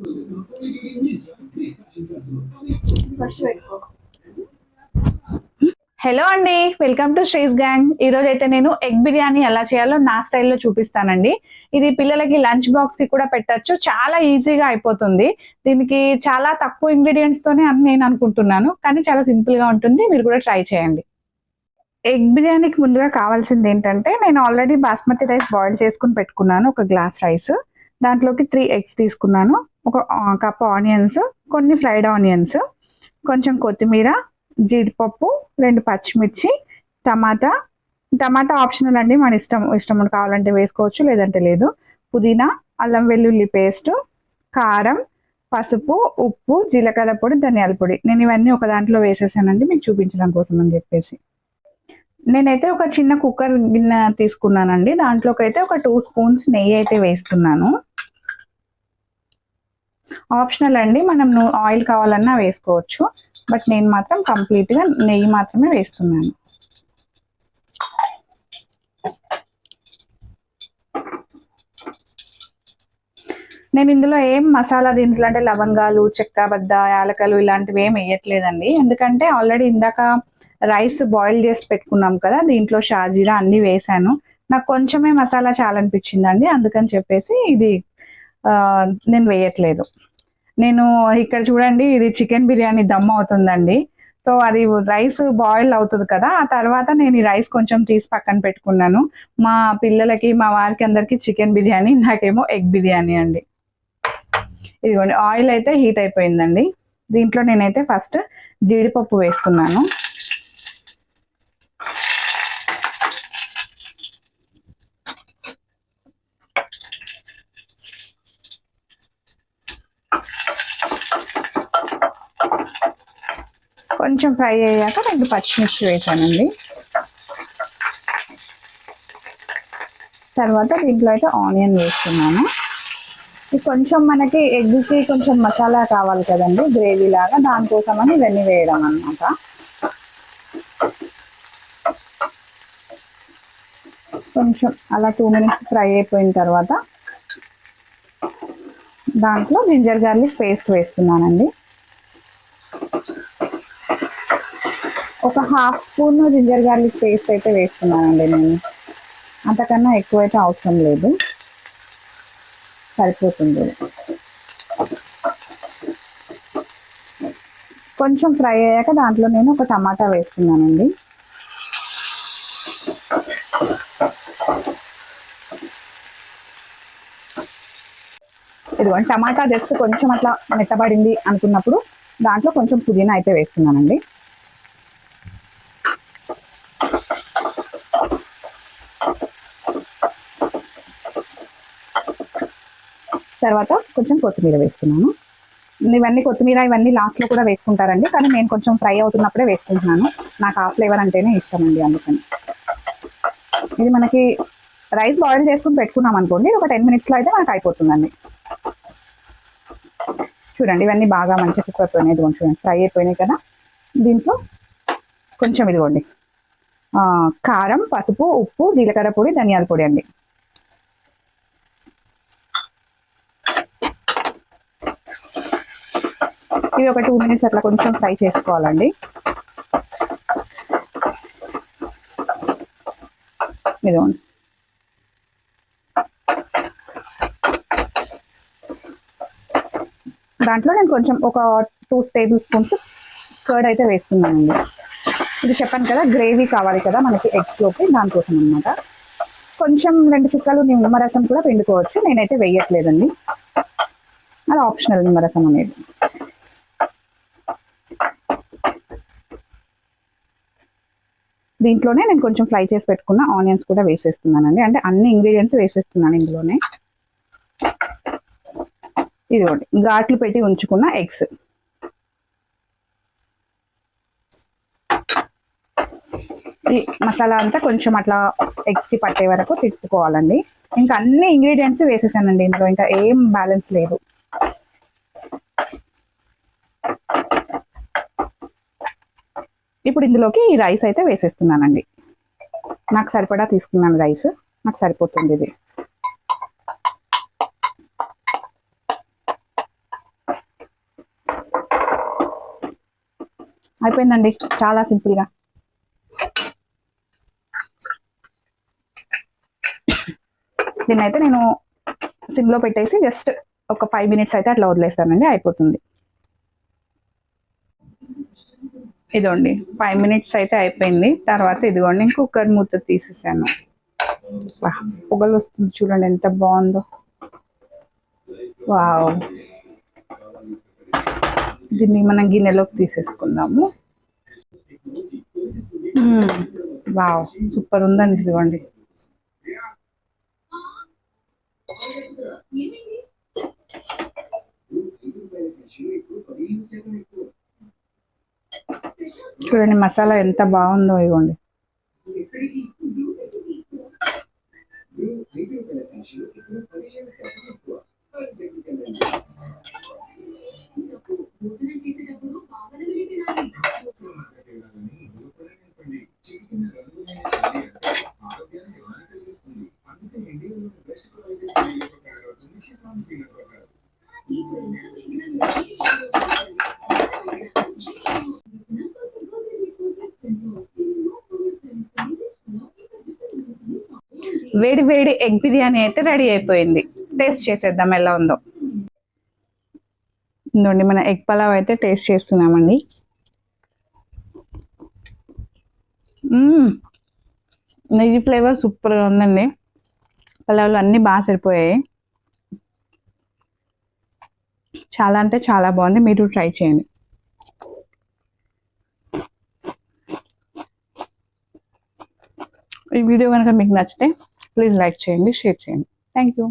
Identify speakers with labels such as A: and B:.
A: Hello అండి, welcome to శ్రీస్ gang. ఈ రోజు అయితే నేను ఎగ్ బిర్యానీ ఎలా చేయాలో నా స్టైల్లో చూపిస్తానండి. ఇది పిల్లలకి లంచ్ బాక్స్ కి కూడా పెట్టచ్చు, చాలా ఈజీగా అయిపోతుంది. దీనికి చాలా తక్కువ ఇంగ్రీడియంట్స్ తోనే అని నేను అనుకుంటున్నాను, కానీ చాలా సింపుల్ గా ఉంటుంది. మీరు కూడా ట్రై చేయండి. ఎగ్ బిర్యానీకి ముందుగా కావాల్సింది ఏంటంటే, నేను ఆల్రెడీ బాస్మతి రైస్ బాయిల్ చేసుకుని పెట్టుకున్నాను. ఒక గ్లాస్ రైస్, దాంట్లోకి 3 ఎగ్స్ తీసుకున్నాను, ఒక కప్ ఆనియన్స్, కొన్ని ఫ్రైడ్ ఆనియన్స్, కొంచెం కొత్తిమీర, జీడిపప్పు, 2 పచ్చిమిర్చి, టమాటా. టమాటా ఆప్షనల్ అండి, మన ఇష్టం కావాలంటే వేసుకోవచ్చు, లేదంటే లేదు. పుదీనా, అల్లం వెల్లుల్లి పేస్ట్, కారం, పసుపు, ఉప్పు, జీలకర్ర పొడి, ధనియాల పొడి. నేను ఇవన్నీ ఒక దాంట్లో వేసేసానండి, మీకు చూపించడం కోసం అని చెప్పేసి. నేనైతే ఒక చిన్న కుక్కర్ గిన్నె తీసుకున్నానండి. దాంట్లోకి అయితే ఒక 2 స్పూన్స్ నెయ్యి అయితే వేస్తున్నాను. ఆప్షనల్ అండి, మనం ఆయిల్ కావాలన్నా వేసుకోవచ్చు, బట్ నేను మాత్రం కంప్లీట్గా నెయ్యి మాత్రమే వేస్తున్నాను. నేను ఇందులో ఏం మసాలా దినుసులు అంటే లవంగాలు, చెక్క, బద్ద, యాలకలు ఇలాంటివి ఏం వేయట్లేదండి. ఎందుకంటే ఆల్రెడీ ఇందాక రైస్ బాయిల్ చేసి పెట్టుకున్నాం కదా, దీంట్లో షాజీరా అన్నీ వేసాను. నాకు కొంచెమే మసాలా చాలా అనిపించిందండి, అందుకని చెప్పేసి ఇది నేను వేయట్లేదు. నేను ఇక్కడ చూడండి, ఇది చికెన్ బిర్యానీ దమ్ అవుతుందండి. సో అది రైస్ బాయిల్ అవుతుంది కదా, ఆ తర్వాత నేను ఈ రైస్ కొంచెం తీసి పక్కన పెట్టుకున్నాను. మా పిల్లలకి, మా వారికి అందరికి చికెన్ బిర్యానీ, నాకేమో ఎగ్ బిర్యానీ అండి. ఇదిగోండి, ఆయిల్ అయితే హీట్ అయిపోయిందండి. దీంట్లో నేనైతే ఫస్ట్ జీడిపప్పు వేస్తున్నాను. కొంచెం ఫ్రై అయ్యాక 2 పచ్చిమిర్చి వేసానండి. తర్వాత దీంట్లో అయితే ఆనియన్ వేస్తున్నాను. ఇది కొంచెం మనకి ఎగ్కి కొంచెం మసాలా కావాలి కదండి, గ్రేవీ లాగా, దానికోసమని ఇవన్నీ వేయడం అన్నమాట. కొంచెం అలా 2 మినిట్స్ ఫ్రై అయిపోయిన తర్వాత దాంట్లో జింజర్ గార్లిక్ పేస్ట్ వేస్తున్నానండి. ఒక 1/2 స్పూన్ జింజర్ గార్లిక్ పేస్ట్ అయితే వేస్తున్నానండి నేను. అంతకన్నా ఎక్కువైతే అవసరం లేదు, సరిపోతుంది. కొంచెం ఫ్రై అయ్యాక దాంట్లో నేను ఒక టమాటా వేస్తున్నానండి. ఇదిగోండి, టమాటా జస్ట్ కొంచెం అట్లా మెత్తబడింది అనుకున్నప్పుడు దాంట్లో కొంచెం పుదీనా అయితే వేస్తున్నానండి. తర్వాత కొంచెం కొత్తిమీర వేస్తున్నాను. కొత్తిమీర ఇవన్నీ లాస్ట్లో కూడా వేసుకుంటారండి, కానీ నేను కొంచెం ఫ్రై అవుతున్నప్పుడే వేసుకుంటున్నాను. నాకు ఆ ఫ్లేవర్ అంటేనే ఇష్టం అండి, అందుకని. ఇది మనకి రైస్ బాయిల్ చేసుకుని పెట్టుకున్నాం అనుకోండి, ఒక 10 మినిట్స్లో అయితే మనకు అయిపోతుందండి. చూడండి, ఇవన్నీ బాగా మంచిగా కుక్ అయిపోయినాయి. ఇదిగోండి చూడండి, ఫ్రై అయిపోయినాయి కదా. దీంట్లో కొంచెం ఇదిగోండి కారం, పసుపు, ఉప్పు, జీలకర్ర పొడి, ధనియాల పొడి అండి. ఇవి ఒక 2 మినిట్స్ అట్లా కొంచెం ఫ్రై చేసుకోవాలండి. ఇదిగోండి, దాంట్లో నేను కొంచెం ఒక 2 టేబుల్ స్పూన్స్ కర్డ్ అయితే వేస్తున్నానండి. ఇది చెప్పాను కదా, గ్రేవీ కావాలి కదా మనకి ఎగ్స్లోకి, దానికోసం అనమాట. కొంచెం 2 చుక్కలు నిమ్మరసం కూడా పిండుకోవచ్చు, నేనైతే వేయట్లేదండి, అది ఆప్షనల్ నిమ్మరసం అనేది. దీంట్లోనే నేను కొంచెం ఫ్రై చేసి పెట్టుకున్న ఆనియన్స్ కూడా వేసేస్తున్నానండి. అంటే అన్ని ఇంగ్రీడియంట్స్ వేసేస్తున్నాను ఇందులోనే. ఇదిగోండి, ఘాట్లు పెట్టి ఉంచుకున్న ఎగ్స్. ఈ మసాలా అంతా కొంచెం అట్లా ఎగ్స్కి పట్టే వరకు తిప్పుకోవాలండి. ఇంకా అన్ని ఇంగ్రీడియంట్స్ వేసేసానండి ఇందులో, ఇంకా ఏం బ్యాలెన్స్ లేదు. ఇప్పుడు ఇందులోకి ఈ రైస్ అయితే వేసేస్తున్నానండి. నాకు సరిపడా తీసుకున్నాను రైస్, నాకు సరిపోతుంది ఇది. అయిపోయిందండి, చాలా సింపుల్గా. దీన్ని అయితే నేను సిమ్లో పెట్టేసి జస్ట్ ఒక 5 minutes అయితే అట్లా వదిలేస్తానండి, అయిపోతుంది. ఇదిగోండి 5 minutes అయితే అయిపోయింది. తర్వాత ఇదిగోండి కుక్కర్ మూత తీసేసాను. పొగలు వస్తుంది చూడండి, ఎంత బాగుందో. వావ్, దీన్ని మనం గిన్నెలోకి తీసేసుకుందాము. వావ్, సూపర్ ఉందండి. ఇదిగోండి చూడండి మసాలా ఎంత బాగుందో. ఇవ్వండి వేడి వేడి ఎగ్ బిర్యానీ అయితే రెడీ అయిపోయింది. టేస్ట్ చేసేద్దాం ఎలా ఉందో. ఇంకోండి మన ఎగ్ పలావ్ అయితే టేస్ట్ చేస్తున్నామండి. నెయ్యి ఫ్లేవర్ సూపర్గా ఉందండి. పలావ్లు అన్నీ బాగా సరిపోయాయి. చాలా అంటే చాలా బాగుంది, మీరు ట్రై చేయండి. ఈ వీడియో కనుక మీకు నచ్చితే ప్లీజ్ లైక్ చేయండి, షేర్ చేయండి. Thank you.